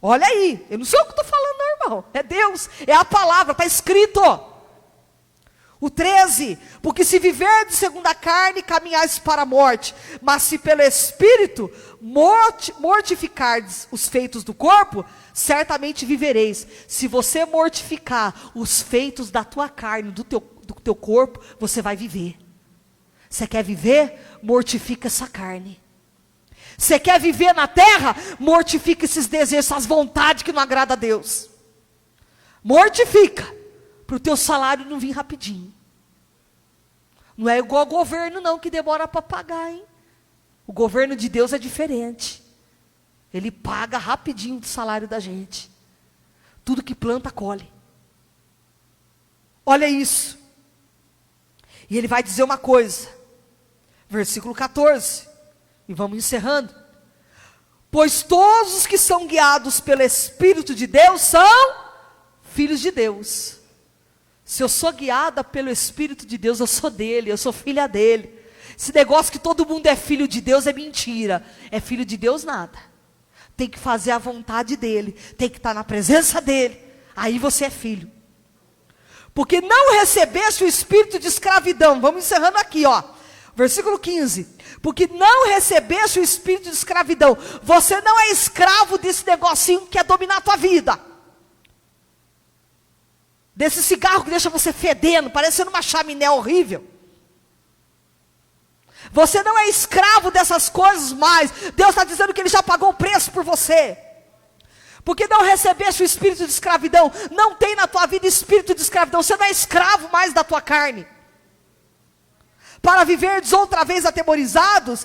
Olha aí, eu não sei o que estou falando não, irmão. É Deus, é a palavra, está escrito. O 13, porque se viver de segundo a carne, caminhais para a morte. Mas se pelo Espírito mortificardes os feitos do corpo, certamente vivereis. Se você mortificar os feitos da tua carne, do teu corpo, você vai viver. Você quer viver? Mortifica essa carne. Você quer viver na terra? Mortifica esses desejos, essas vontades que não agradam a Deus. Mortifica, para o teu salário não vir rapidinho. Não é igual ao governo não, que demora para pagar, hein? O governo de Deus é diferente. Ele paga rapidinho o salário da gente. Tudo que planta, colhe. Olha isso. E ele vai dizer uma coisa. Versículo 14. E vamos encerrando. Pois todos os que são guiados pelo Espírito de Deus são filhos de Deus. Se eu sou guiada pelo Espírito de Deus, eu sou dele, eu sou filha dele. Esse negócio que todo mundo é filho de Deus é mentira. É filho de Deus nada. Tem que fazer a vontade dele. Tem que estar na presença dele. Aí você é filho. Porque não recebeste o espírito de escravidão. Vamos encerrando aqui, ó. Versículo 15. Porque não recebeste o espírito de escravidão. Você não é escravo desse negocinho que quer dominar a tua vida. Desse cigarro que deixa você fedendo, parecendo uma chaminé horrível. Você não é escravo dessas coisas mais. Deus está dizendo que Ele já pagou o preço por você. Porque não recebeste o espírito de escravidão. Não tem na tua vida espírito de escravidão. Você não é escravo mais da tua carne. Para viverdes outra vez atemorizados,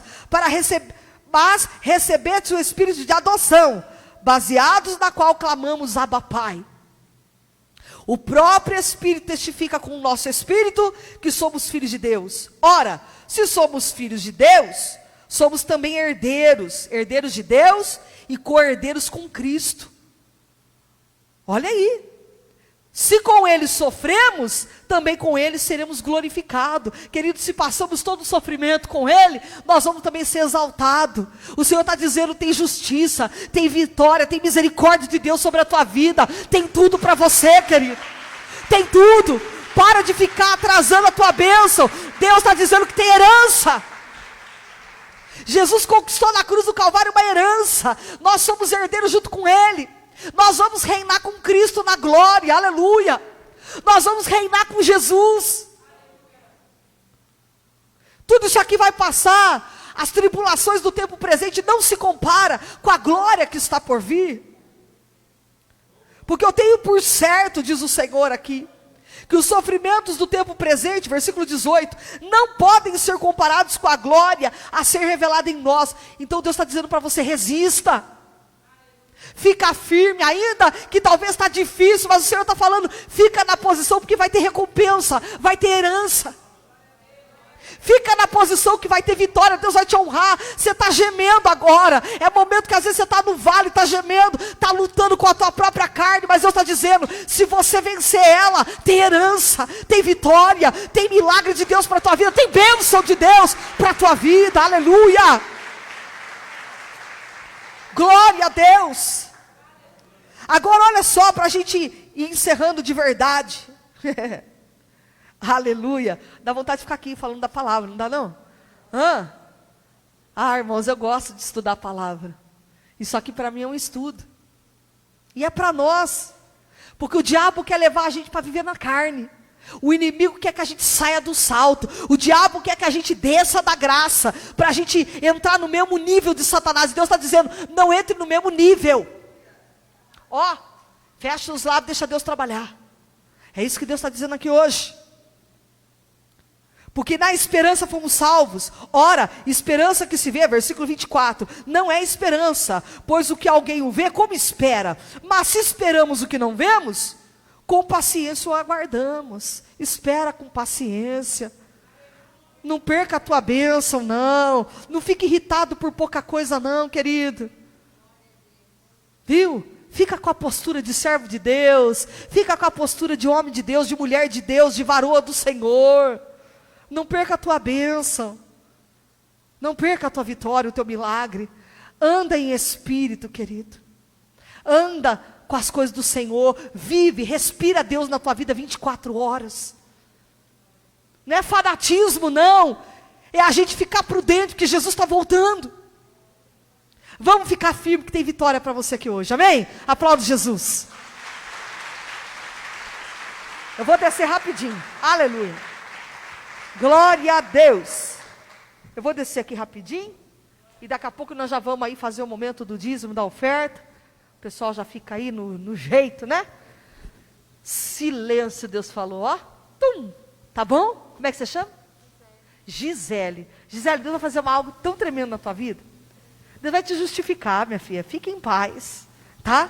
mas recebestes o espírito de adoção, baseados na qual clamamos Abba Pai. O próprio Espírito testifica com o nosso espírito que somos filhos de Deus. Ora, se somos filhos de Deus, somos também herdeiros, herdeiros de Deus e co-herdeiros com Cristo. Olha aí. Se com Ele sofremos, também com Ele seremos glorificados. Queridos, se passamos todo o sofrimento com Ele, nós vamos também ser exaltados. O Senhor está dizendo, tem justiça, tem vitória, tem misericórdia de Deus sobre a tua vida. Tem tudo para você, querido. Tem tudo. Para de ficar atrasando a tua bênção. Deus está dizendo que tem herança. Jesus conquistou na cruz do Calvário uma herança. Nós somos herdeiros junto com Ele. Nós vamos reinar com Cristo na glória, aleluia. Nós vamos reinar com Jesus. Tudo isso aqui vai passar. As tribulações do tempo presente não se compara com a glória que está por vir. Porque eu tenho por certo, diz o Senhor aqui, que os sofrimentos do tempo presente, versículo 18, não podem ser comparados com a glória a ser revelada em nós. Então Deus está dizendo para você, resista. Fica firme, ainda que talvez está difícil, mas o Senhor está falando, fica na posição porque vai ter recompensa, vai ter herança. Fica na posição que vai ter vitória, Deus vai te honrar. Você está gemendo agora. É momento que às vezes você está no vale, está gemendo, está lutando com a tua própria carne, mas Deus está dizendo, se você vencer ela, tem herança, tem vitória, tem milagre de Deus para a tua vida, tem bênção de Deus para a tua vida, aleluia. Glória a Deus. Agora olha só, para a gente ir encerrando de verdade. Aleluia. Dá vontade de ficar aqui falando da palavra, não dá não? Irmãos, eu gosto de estudar a palavra. Isso aqui para mim é um estudo. E é para nós. Porque o diabo quer levar a gente para viver na carne. O inimigo quer que a gente saia do salto. O diabo quer que a gente desça da graça, para a gente entrar no mesmo nível de Satanás. E Deus está dizendo, não entre no mesmo nível. Fecha os lábios, deixa Deus trabalhar. É isso que Deus está dizendo aqui hoje. Porque na esperança fomos salvos. Ora, esperança que se vê, versículo 24, não é esperança, pois o que alguém o vê, como espera? Mas se esperamos o que não vemos, com paciência o aguardamos. Espera com paciência. Não perca a tua bênção, não. Não fique irritado por pouca coisa, não, querido. Viu? Fica com a postura de servo de Deus. Fica com a postura de homem de Deus, de mulher de Deus, de varoa do Senhor. Não perca a tua bênção. Não perca a tua vitória, o teu milagre. Anda em espírito, querido. Anda com as coisas do Senhor. Vive, respira Deus na tua vida 24 horas. Não é fanatismo, não. É a gente ficar prudente, porque Jesus está voltando. Vamos ficar firme, que tem vitória para você aqui hoje. Amém? Aplaude Jesus. Eu vou descer rapidinho. Aleluia. Glória a Deus. Eu vou descer aqui rapidinho. E daqui a pouco nós já vamos aí fazer o momento do dízimo, da oferta. O pessoal já fica aí no jeito, né? Silêncio, Deus falou, Tum. Tá bom? Como é que você chama? Gisele. Gisele, Deus vai fazer algo tão tremendo na tua vida. Deus vai te justificar, minha filha. Fique em paz, tá?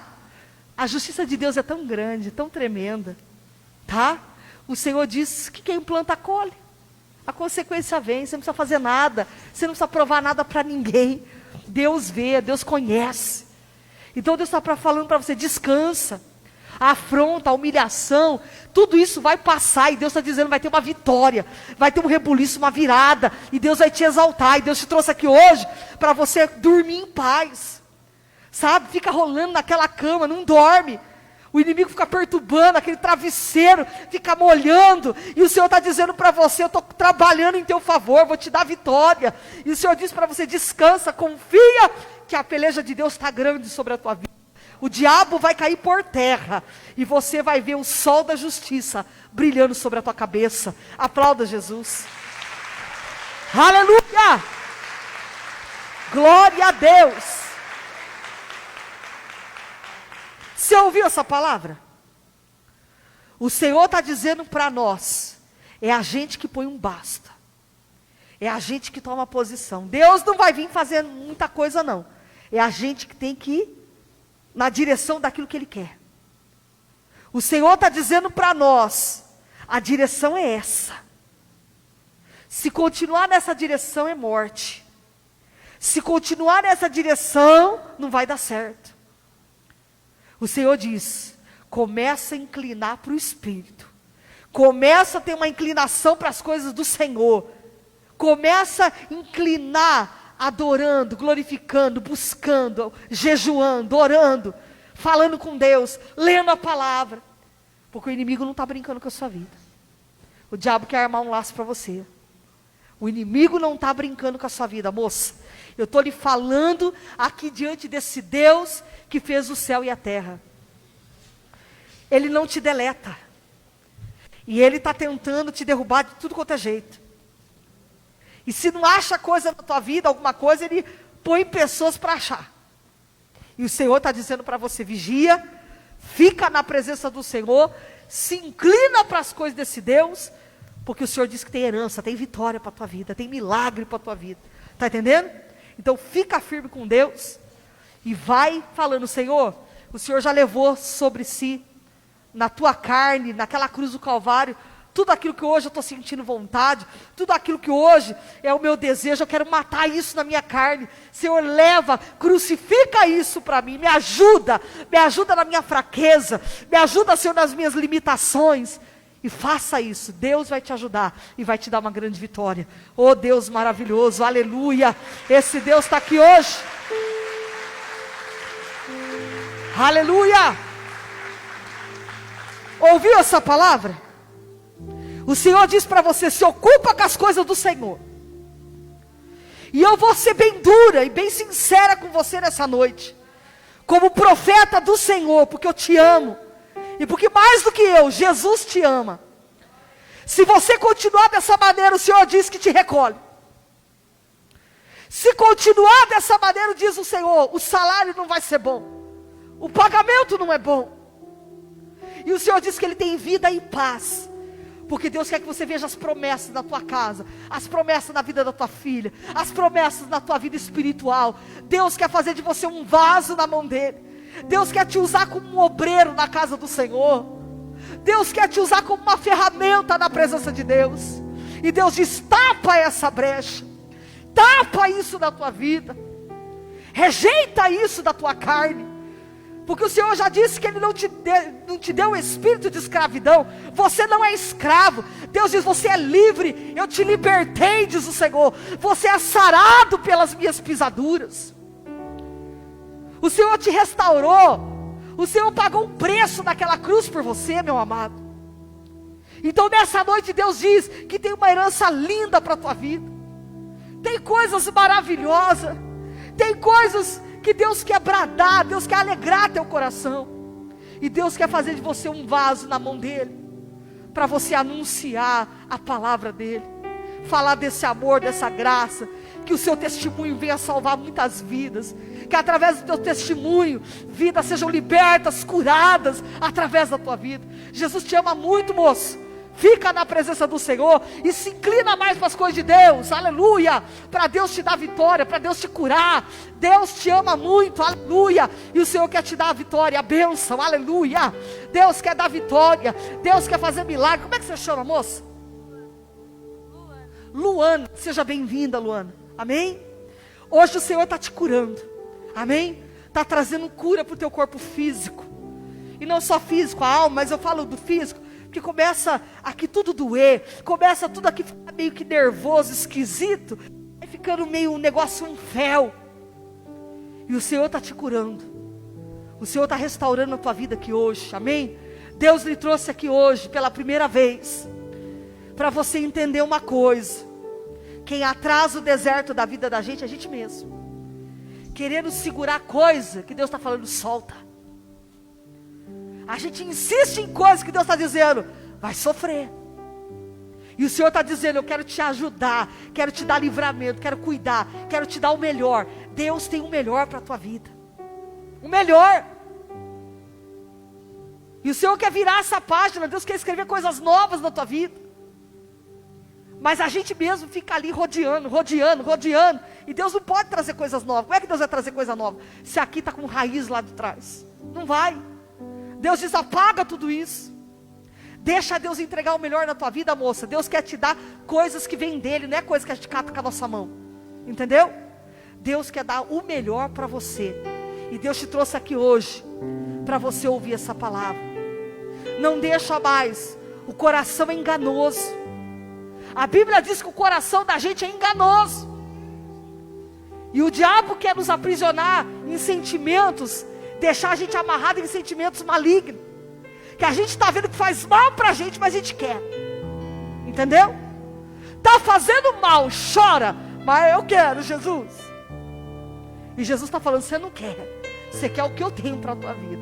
A justiça de Deus é tão grande, tão tremenda, tá? O Senhor diz que quem planta colhe. A consequência vem, você não precisa fazer nada, você não precisa provar nada para ninguém. Deus vê, Deus conhece. Então Deus está falando para você, descansa. A afronta, a humilhação, tudo isso vai passar. E Deus está dizendo, vai ter uma vitória, vai ter um rebuliço, uma virada. E Deus vai te exaltar. E Deus te trouxe aqui hoje para você dormir em paz. Sabe, fica rolando naquela cama, não dorme. O inimigo fica perturbando, aquele travesseiro fica molhando. E o Senhor está dizendo para você, eu estou trabalhando em teu favor, vou te dar vitória. E o Senhor diz para você, descansa, confia, que a peleja de Deus está grande sobre a tua vida. O diabo vai cair por terra. E você vai ver o sol da justiça brilhando sobre a tua cabeça. Aplauda Jesus. Aleluia! Glória a Deus. Você ouviu essa palavra? O Senhor está dizendo para nós, é a gente que põe um basta. É a gente que toma posição. Deus não vai vir fazer muita coisa não. É a gente que tem que ir na direção daquilo que Ele quer. O Senhor está dizendo para nós, a direção é essa. Se continuar nessa direção é morte. Se continuar nessa direção, não vai dar certo. O Senhor diz, começa a inclinar para o Espírito. Começa a ter uma inclinação para as coisas do Senhor. Começa a inclinar, adorando, glorificando, buscando, jejuando, orando, falando com Deus, lendo a palavra. Porque o inimigo não está brincando com a sua vida. O diabo quer armar um laço para você. O inimigo não está brincando com a sua vida, moça. Eu estou lhe falando aqui diante desse Deus que fez o céu e a terra. Ele não te deleta. E Ele está tentando te derrubar de tudo quanto é jeito. E se não acha coisa na tua vida, alguma coisa, Ele põe pessoas para achar. E o Senhor está dizendo para você, vigia, fica na presença do Senhor, se inclina para as coisas desse Deus, porque o Senhor diz que tem herança, tem vitória para a tua vida, tem milagre para a tua vida. Está entendendo? Então fica firme com Deus e vai falando, Senhor, o Senhor já levou sobre si, na tua carne, naquela cruz do Calvário, tudo aquilo que hoje eu estou sentindo vontade, tudo aquilo que hoje é o meu desejo, eu quero matar isso na minha carne. Senhor, leva, crucifica isso para mim, me ajuda na minha fraqueza, me ajuda, Senhor, nas minhas limitações. E faça isso, Deus vai te ajudar e vai te dar uma grande vitória. Oh Deus maravilhoso, aleluia, esse Deus está aqui hoje. Aleluia. Ouviu essa palavra? O Senhor diz para você: se ocupa com as coisas do Senhor. E eu vou ser bem dura e bem sincera com você nessa noite, como profeta do Senhor, porque eu te amo. E porque mais do que eu, Jesus te ama. Se você continuar dessa maneira, o Senhor diz que te recolhe. Se continuar dessa maneira, diz o Senhor, o salário não vai ser bom, o pagamento não é bom. E o Senhor diz que Ele tem vida e paz, porque Deus quer que você veja as promessas da tua casa, as promessas na vida da tua filha, as promessas na tua vida espiritual. Deus quer fazer de você um vaso na mão dEle. Deus quer te usar como um obreiro na casa do Senhor. Deus quer te usar como uma ferramenta na presença de Deus. E Deus diz: tapa essa brecha, tapa isso da tua vida, rejeita isso da tua carne, porque o Senhor já disse que Ele não te deu o espírito de escravidão. Você não é escravo. Deus diz: você é livre, eu te libertei, diz o Senhor. Você é sarado pelas minhas pisaduras. O Senhor te restaurou. O Senhor pagou um preço naquela cruz por você, meu amado. Então nessa noite Deus diz que tem uma herança linda para a tua vida. Tem coisas maravilhosas. Tem coisas que Deus quer bradar, Deus quer alegrar teu coração. E Deus quer fazer de você um vaso na mão dEle, para você anunciar a palavra dEle, falar desse amor, dessa graça, que o seu testemunho venha salvar muitas vidas, que através do teu testemunho, vidas sejam libertas, curadas, através da tua vida. Jesus te ama muito, moço. Fica na presença do Senhor e se inclina mais para as coisas de Deus, aleluia, para Deus te dar vitória, para Deus te curar. Deus te ama muito, aleluia, e o Senhor quer te dar a vitória, a bênção, aleluia. Deus quer dar vitória, Deus quer fazer milagre. Como é que você chama, moça? Luana, seja bem-vinda, Luana, amém? Hoje o Senhor está te curando, amém? Está trazendo cura para o teu corpo físico, e não só físico, a alma, mas eu falo do físico, porque começa aqui tudo doer, começa tudo aqui ficar meio que nervoso, esquisito, vai ficando meio um negócio, um fel, e o Senhor está te curando, o Senhor está restaurando a tua vida aqui hoje, amém? Deus lhe trouxe aqui hoje, pela primeira vez, para você entender uma coisa: quem atrasa o deserto da vida da gente é a gente mesmo, querendo segurar coisa que Deus está falando, solta. A gente insiste em coisas que Deus está dizendo, vai sofrer. E o Senhor está dizendo: eu quero te ajudar, quero te dar livramento, quero cuidar, quero te dar o melhor. Deus tem o melhor para a tua vida, o melhor. E o Senhor quer virar essa página, Deus quer escrever coisas novas na tua vida. Mas a gente mesmo fica ali rodeando, e Deus não pode trazer coisas novas. Como é que Deus vai trazer coisa nova, se aqui está com raiz lá de trás? Não vai. Deus diz: apaga tudo isso, deixa Deus entregar o melhor na tua vida, moça. Deus quer te dar coisas que vêm dEle, não é coisa que a gente cata com a nossa mão, entendeu? Deus quer dar o melhor para você, e Deus te trouxe aqui hoje, para você ouvir essa palavra. Não deixa mais, o coração é enganoso. A Bíblia diz que o coração da gente é enganoso, e o diabo quer nos aprisionar em sentimentos, deixar a gente amarrado em sentimentos malignos, que a gente está vendo que faz mal para a gente, mas a gente quer, entendeu? Está fazendo mal, chora, mas eu quero, Jesus. E Jesus está falando: você não quer, você quer o que eu tenho para a tua vida.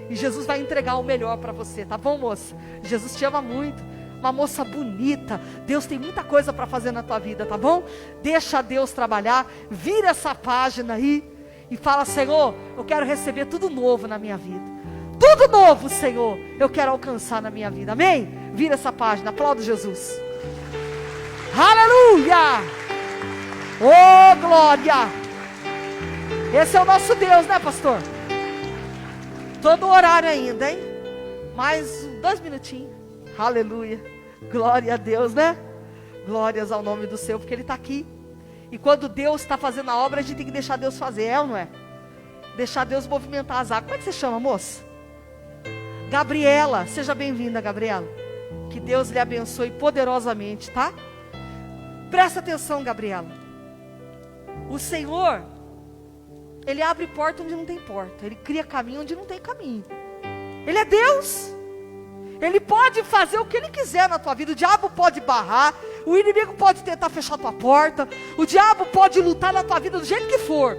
E Jesus vai entregar o melhor para você, tá bom, moça? Jesus te ama muito, uma moça bonita. Deus tem muita coisa para fazer na tua vida, tá bom? Deixa Deus trabalhar, vira essa página aí e fala: Senhor, eu quero receber tudo novo na minha vida. Tudo novo, Senhor, eu quero alcançar na minha vida, amém? Vira essa página, aplauda Jesus. Aleluia! Oh, glória! Esse é o nosso Deus, né, pastor? Tô no horário ainda, hein? Mais 2 minutinhos. Aleluia. Glória a Deus, né? Glórias ao nome do Senhor, porque Ele está aqui. E quando Deus está fazendo a obra, a gente tem que deixar Deus fazer, é ou não é? Deixar Deus movimentar as águas. Como é que você chama, moça? Gabriela. Seja bem-vinda, Gabriela. Que Deus lhe abençoe poderosamente, tá? Presta atenção, Gabriela. O Senhor, Ele abre porta onde não tem porta. Ele cria caminho onde não tem caminho. Ele é Deus. Ele pode fazer o que Ele quiser na tua vida. O diabo pode barrar. O inimigo pode tentar fechar a tua porta. O diabo pode lutar na tua vida do jeito que for.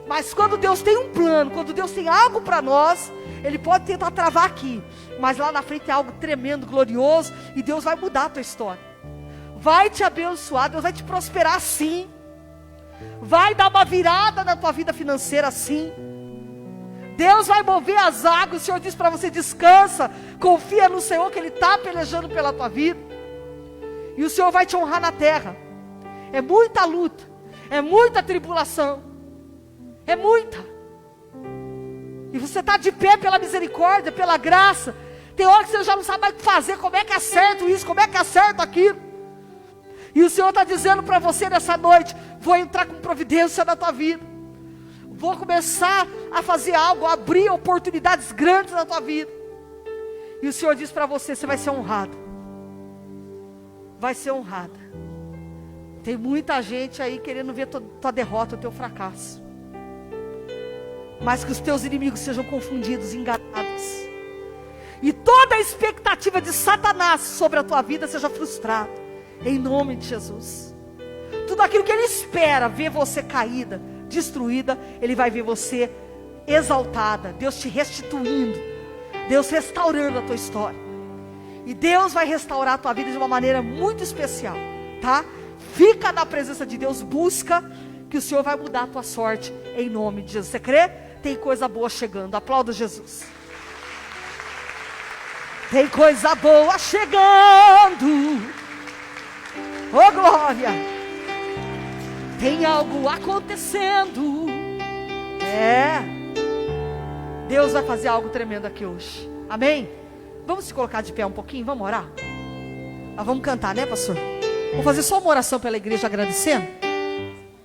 Mas quando Deus tem um plano, quando Deus tem algo para nós, Ele pode tentar travar aqui. Mas lá na frente é algo tremendo, glorioso. E Deus vai mudar a tua história. Vai te abençoar. Deus vai te prosperar sim. Vai dar uma virada na tua vida financeira sim. Deus vai mover as águas. O Senhor diz para você: descansa, confia no Senhor, que Ele está pelejando pela tua vida. E o Senhor vai te honrar na terra. É muita luta, é muita tribulação, é muita. E você está de pé pela misericórdia, pela graça. Tem hora que você já não sabe mais o que fazer. Como é que acerto isso, como é que acerto aquilo? E o Senhor está dizendo para você nessa noite: vou entrar com providência na tua vida. Vou começar a fazer algo, a abrir oportunidades grandes na tua vida. E o Senhor diz para você: você vai ser honrado. Vai ser honrada. Tem muita gente aí querendo ver tua derrota, o teu fracasso. Mas que os teus inimigos sejam confundidos, enganados. E toda a expectativa de Satanás sobre a tua vida seja frustrada. Em nome de Jesus. Tudo aquilo que ele espera ver você caída, destruída, ele vai ver você exaltada. Deus te restituindo. Deus restaurando a tua história. E Deus vai restaurar a tua vida de uma maneira muito especial, tá? Fica na presença de Deus, busca, que o Senhor vai mudar a tua sorte, em nome de Jesus. Você crê? Tem coisa boa chegando. Aplauda Jesus. Tem coisa boa chegando. Oh glória. Tem algo acontecendo. Deus vai fazer algo tremendo aqui hoje. Amém? Vamos se colocar de pé um pouquinho, vamos orar? Vamos cantar, né, pastor? Vamos fazer só uma oração pela igreja agradecendo?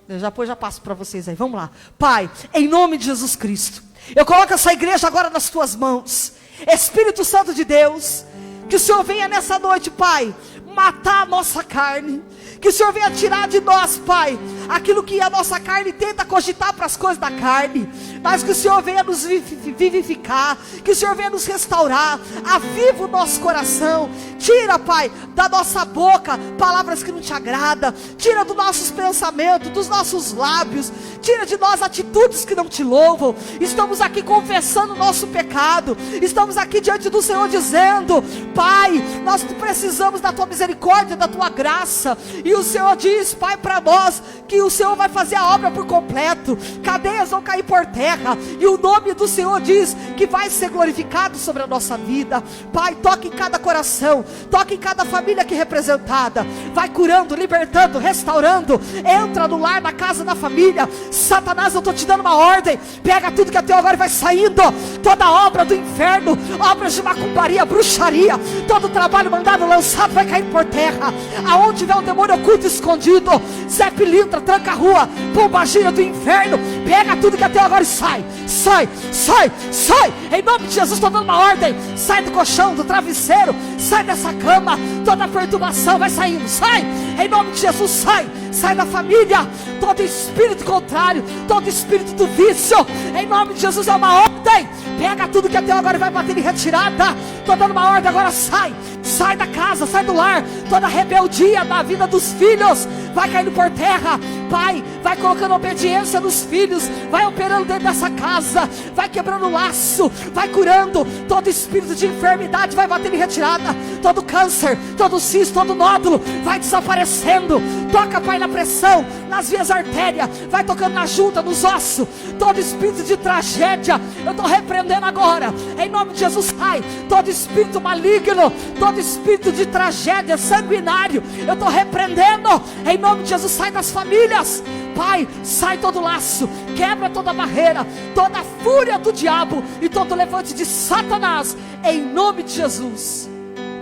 Eu já passo para vocês aí, vamos lá. Pai, em nome de Jesus Cristo, eu coloco essa igreja agora nas tuas mãos. Espírito Santo de Deus, que o Senhor venha nessa noite, Pai, matar a nossa carne. Que o Senhor venha tirar de nós, Pai, aquilo que a nossa carne tenta cogitar para as coisas da carne. Mas que o Senhor venha nos vivificar. Que o Senhor venha nos restaurar. Aviva o nosso coração. Tira, Pai, da nossa boca palavras que não te agradam. Tira dos nossos pensamentos, dos nossos lábios. Tira de nós atitudes que não te louvam. Estamos aqui confessando o nosso pecado. Estamos aqui diante do Senhor dizendo: Pai, nós precisamos da tua misericórdia, da tua graça. E o Senhor diz, Pai, para nós, que o Senhor vai fazer a obra por completo. Cadeias vão cair por terra. E o nome do Senhor diz que vai ser glorificado sobre a nossa vida. Pai, toque em cada coração. Toque em cada família aqui representada. Vai curando, libertando, restaurando. Entra no lar, na casa da família. Satanás, eu estou te dando uma ordem. Pega tudo que é teu agora e vai saindo. Toda obra do inferno, obras de macumbaria, bruxaria, todo trabalho mandado, lançado, vai cair por terra. Aonde tiver um demônio oculto, escondido, Zé Pilintra, tranca a rua, pombagira do inferno, pega tudo que é teu agora e sai. Sai, sai, sai. Em nome de Jesus, estou dando uma ordem. Sai do colchão, do travesseiro, sai dessa cama. Toda perturbação vai saindo, sai. Em nome de Jesus, sai. Sai da família, todo espírito contrário, todo espírito do vício, em nome de Jesus, é uma ordem. Pega tudo que é teu agora e vai bater em retirada. Estou dando uma ordem agora, sai. Sai da casa, sai do lar. Toda rebeldia na vida dos filhos vai caindo por terra. Pai, vai colocando obediência nos filhos. Vai operando dentro dessa casa. Vai quebrando o laço. Vai curando. Todo espírito de enfermidade vai bater em retirada. Todo câncer, todo cisto, todo nódulo vai desaparecendo. Toca, Pai, na pressão, nas vias artérias. Vai tocando na junta, nos ossos. Todo espírito de tragédia, eu estou repreendendo agora. Em nome de Jesus, sai. Todo espírito maligno, todo espírito de tragédia, sanguinário, eu estou repreendendo. Em nome de Jesus, sai das famílias. Pai, sai todo laço, quebra toda barreira, toda a fúria do diabo e todo levante de Satanás, em nome de Jesus.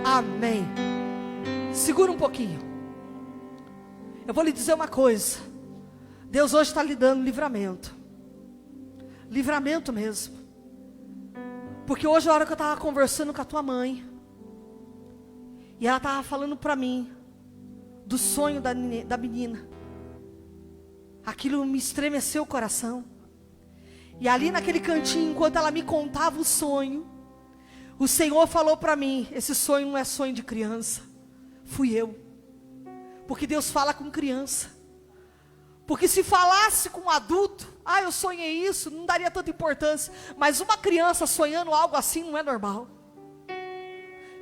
Amém Segura um pouquinho. Eu vou lhe dizer uma coisa. Deus hoje está lhe dando livramento. Livramento mesmo. Porque hoje, a hora que eu estava conversando com a tua mãe, e ela estava falando para mim do sonho da menina, aquilo me estremeceu o coração. E ali naquele cantinho, enquanto ela me contava o sonho, o Senhor falou para mim: esse sonho não é sonho de criança, fui eu. Porque Deus fala com criança. Porque se falasse com um adulto, eu sonhei isso, não daria tanta importância. Mas uma criança sonhando algo assim não é normal.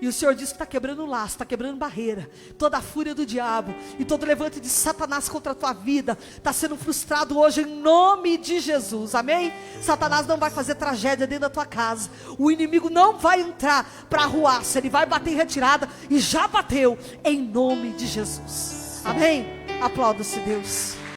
E o Senhor disse que está quebrando laço, está quebrando barreira. Toda a fúria do diabo e todo levante de Satanás contra a tua vida está sendo frustrado hoje em nome de Jesus, amém? Satanás não vai fazer tragédia dentro da tua casa. O inimigo não vai entrar para arruaça, ele vai bater em retirada e já bateu em nome de Jesus, amém? Aplauda-se Deus.